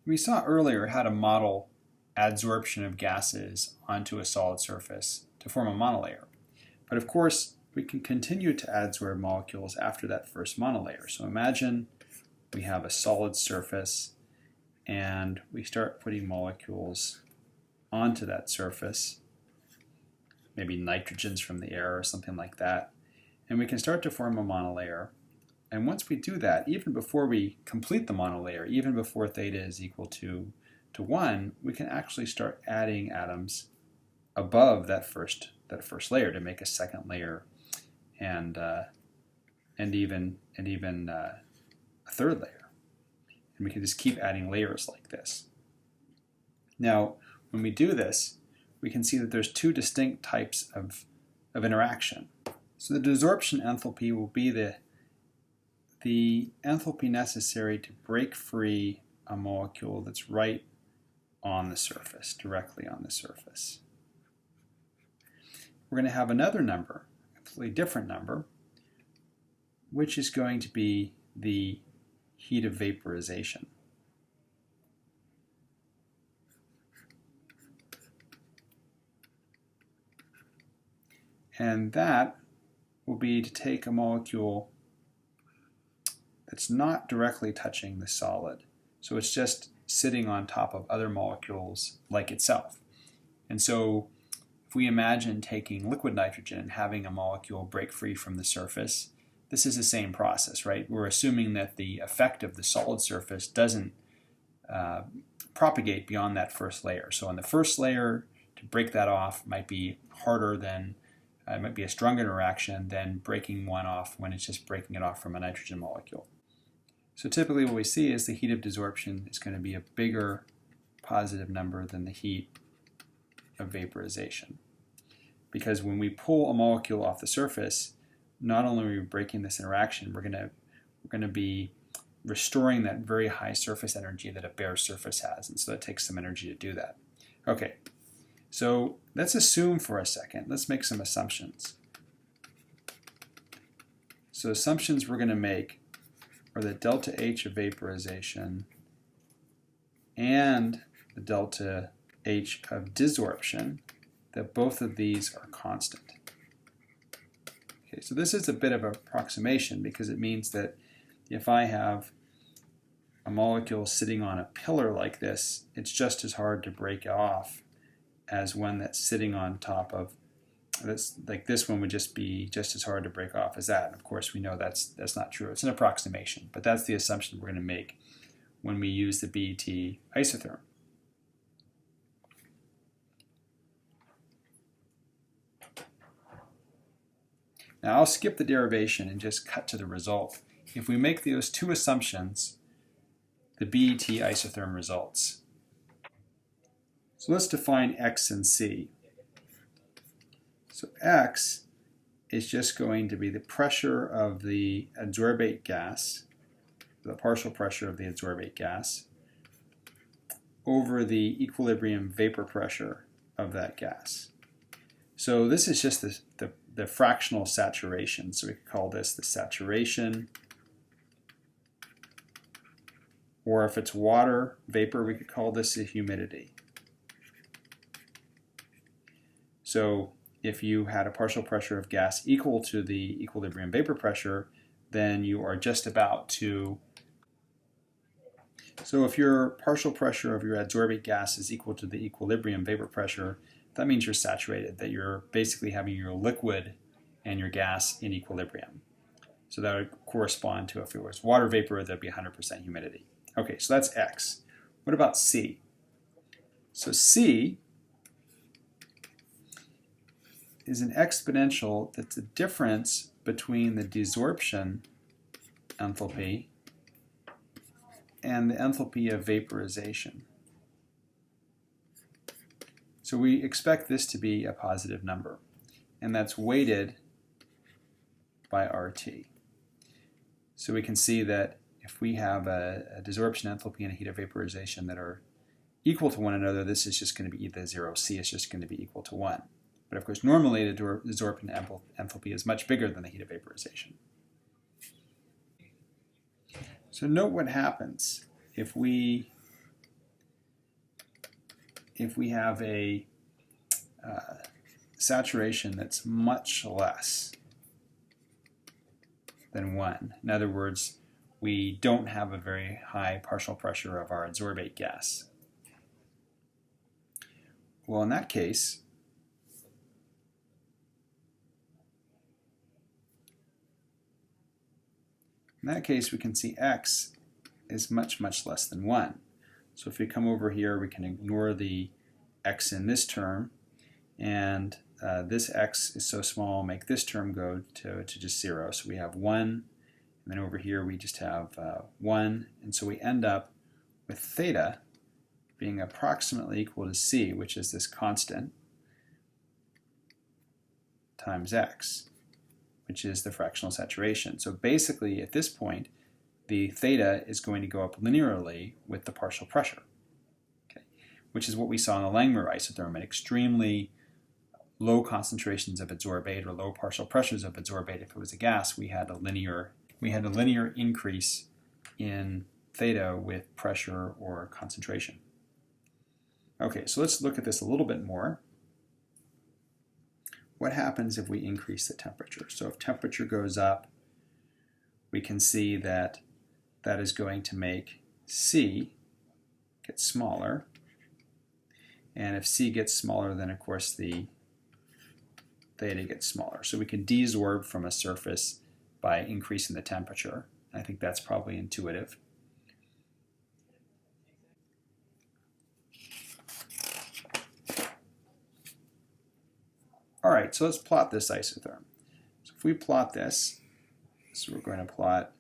We saw earlier how to model adsorption of gases onto a solid surface to form a monolayer. But of course, we can continue to adsorb molecules after that first monolayer. So imagine we have a solid surface and we start putting molecules onto that surface, maybe nitrogens from the air or something like that, and we can start to form a monolayer. And once we do that, even before we complete the monolayer, even before theta is equal to 1, we can actually start adding atoms above that first layer to make a second layer and even a third layer. And we can just keep adding layers like this. Now, when we do this, we can see that there's two distinct types of interaction. So the desorption enthalpy will be the enthalpy necessary to break free a molecule that's right on the surface, directly on the surface. We're going to have another number, a completely different number, which is going to be the heat of vaporization. And that will be to take a molecule that's not directly touching the solid. So it's just sitting on top of other molecules like itself. And so if we imagine taking liquid nitrogen and having a molecule break free from the surface, this is the same process, right? We're assuming that the effect of the solid surface doesn't propagate beyond that first layer. So on the first layer, to break that off might be harder than, it might be a stronger interaction than breaking one off when it's just breaking it off from a nitrogen molecule. So typically what we see is the heat of desorption is going to be a bigger positive number than the heat of vaporization. Because when we pull a molecule off the surface, not only are we breaking this interaction, we're going to be restoring that very high surface energy that a bare surface has. And so that takes some energy to do that. Okay, so let's assume for a second, let's make some assumptions. So assumptions we're going to make are that delta H of vaporization and the delta H of desorption, that both of these are constant. Okay, so this is a bit of an approximation because it means that if I have a molecule sitting on a pillar like this, it's just as hard to break off as one that's sitting on top of this. Like this one would just be just as hard to break off as that. And of course, we know that's not true. It's an approximation, but that's the assumption we're going to make when we use the BET isotherm. Now I'll skip the derivation and just cut to the result. If we make those two assumptions, the BET isotherm results. So let's define X and C. So X is just going to be the pressure of the adsorbate gas, the partial pressure of the adsorbate gas, over the equilibrium vapor pressure of that gas. So this is just the fractional saturation. So we could call this the saturation. Or if it's water vapor, we could call this the humidity. So if you had a partial pressure of gas equal to the equilibrium vapor pressure, then you are just about to. So if your partial pressure of your adsorbate gas is equal to the equilibrium vapor pressure, that means you're saturated, that you're basically having your liquid and your gas in equilibrium. So that would correspond to, if it was water vapor, that'd be 100% humidity. Okay, so that's X. What about C? So C is an exponential that's a difference between the desorption enthalpy and the enthalpy of vaporization. So we expect this to be a positive number, and that's weighted by RT. So we can see that if we have a desorption enthalpy and a heat of vaporization that are equal to one another, this is just going to be either 0, C is just going to be equal to 1. But of course, normally the desorption enthalpy is much bigger than the heat of vaporization. So note what happens if we if we have a saturation that's much less than 1. In other words, we don't have a very high partial pressure of our adsorbate gas. Well, in that case, we can see x is much, much less than 1. So if we come over here, we can ignore the x in this term, and this x is so small, make this term go to just 0. So we have 1, and then over here we just have 1, and so we end up with theta being approximately equal to c, which is this constant, times x, which is the fractional saturation. So basically, at this point, the theta is going to go up linearly with the partial pressure, okay, which is what we saw in the Langmuir isotherm at extremely low concentrations of adsorbate or low partial pressures of adsorbate. If it was a gas, we had a linear increase in theta with pressure or concentration. Okay, so let's look at this a little bit more. What happens if we increase the temperature? So if temperature goes up, we can see that that is going to make C get smaller. And if C gets smaller, then of course the theta gets smaller. So we can desorb from a surface by increasing the temperature. I think that's probably intuitive. All right, so let's plot this isotherm. So if we plot this, so we're going to plot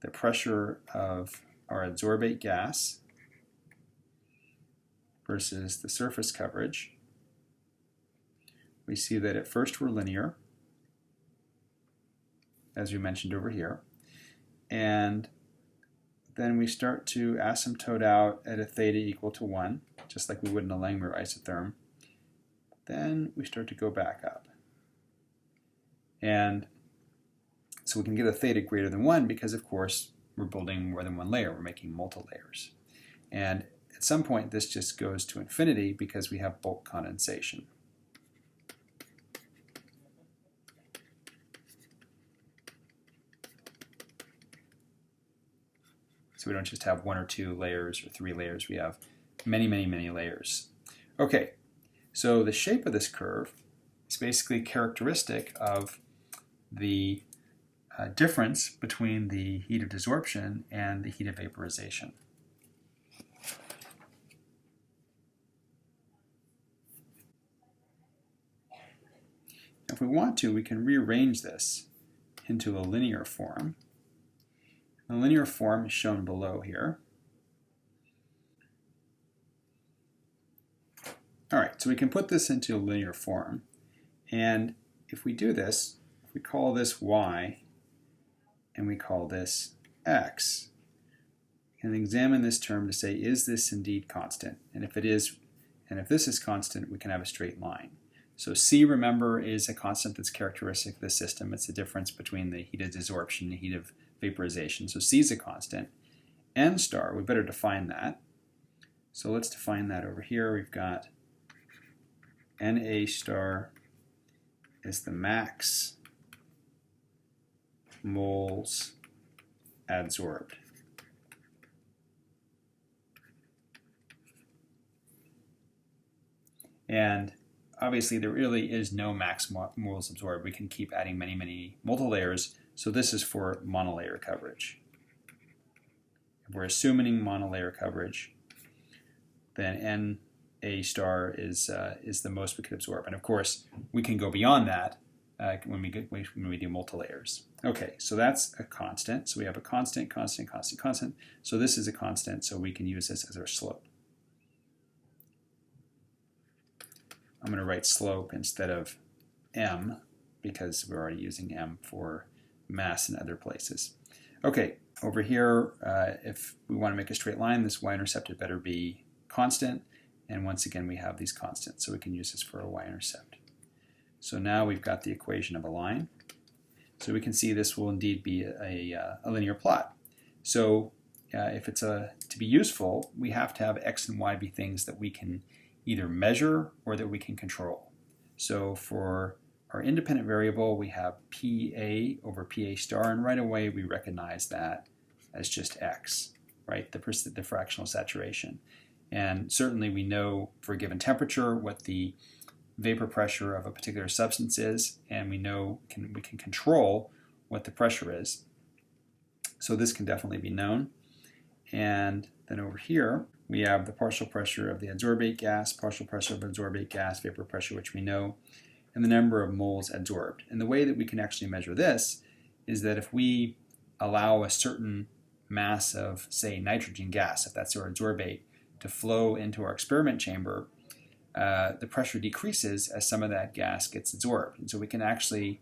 the pressure of our adsorbate gas versus the surface coverage. We see that at first we're linear, as we mentioned over here, and then we start to asymptote out at a theta equal to 1, just like we would in a Langmuir isotherm. Then we start to go back up. And so we can get a theta greater than 1 because, of course, we're building more than one layer. We're making multi-layers. And at some point, this just goes to infinity because we have bulk condensation. So we don't just have 1 or 2 layers or 3 layers. We have many, many, many layers. Okay. So the shape of this curve is basically characteristic of the difference between the heat of desorption and the heat of vaporization. If we want to, we can rearrange this into a linear form. The linear form is shown below here. All right, so we can put this into a linear form, and if we do this, if we call this y and we call this x, we can examine this term to say, is this indeed constant? And if it is, and if this is constant, we can have a straight line. So C, remember, is a constant that's characteristic of the system. It's the difference between the heat of desorption and the heat of vaporization. So C is a constant. N star, we better define that. So let's define that over here. We've got Na star is the max moles adsorbed. And obviously there really is no max moles absorbed. We can keep adding many, many multi-layers. So this is for monolayer coverage. If we're assuming monolayer coverage, then Na star is the most we could absorb. And of course, we can go beyond that when we do multi-layers. Okay, so that's a constant. So we have a constant, constant, constant, constant. So this is a constant, so we can use this as our slope. I'm going to write slope instead of m because we're already using m for mass in other places. Okay, over here, if we want to make a straight line, this y-intercept had better be constant. And once again, we have these constants, so we can use this for a y-intercept. So now we've got the equation of a line. So we can see this will indeed be a linear plot. So if it's to be useful, we have to have x and y be things that we can either measure or that we can control. So for our independent variable, we have PA over PA star, and right away we recognize that as just X, right? The fractional saturation. And certainly we know for a given temperature what the vapor pressure of a particular substance is, and we know we can control what the pressure is. So this can definitely be known. And then over here, we have the partial pressure of the adsorbate gas, partial pressure of adsorbate gas, vapor pressure, which we know, and the number of moles adsorbed. And the way that we can actually measure this is that if we allow a certain mass of, say, nitrogen gas, if that's our adsorbate, to flow into our experiment chamber, the pressure decreases as some of that gas gets adsorbed. And so we can actually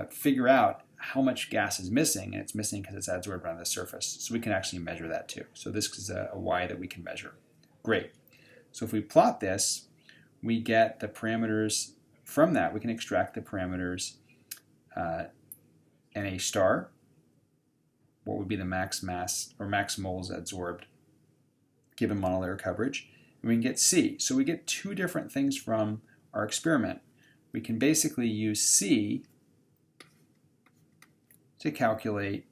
figure out how much gas is missing, and it's missing because it's adsorbed on the surface. So we can actually measure that too. So this is a Y that we can measure. Great. So if we plot this, we get the parameters from that. We can extract the parameters Na star, what would be the max mass or max moles adsorbed given monolayer coverage, and we can get C. So we get two different things from our experiment. We can basically use C to calculate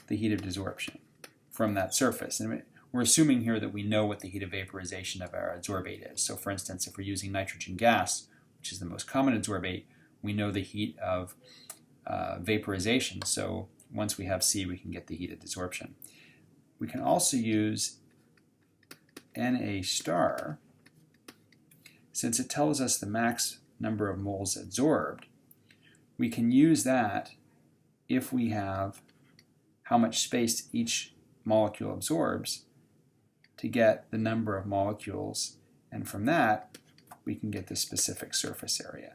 the heat of desorption from that surface. And we're assuming here that we know what the heat of vaporization of our adsorbate is. So for instance, if we're using nitrogen gas, which is the most common adsorbate, we know the heat of vaporization. So once we have C, we can get the heat of desorption. We can also use Na star, since it tells us the max number of moles adsorbed. We can use that if we have how much space each molecule absorbs to get the number of molecules, and from that we can get the specific surface area.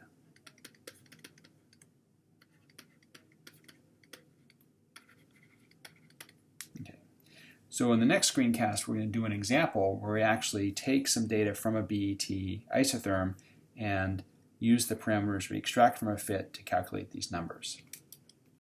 Okay. So in the next screencast we're going to do an example where we actually take some data from a BET isotherm and use the parameters we extract from a FIT to calculate these numbers.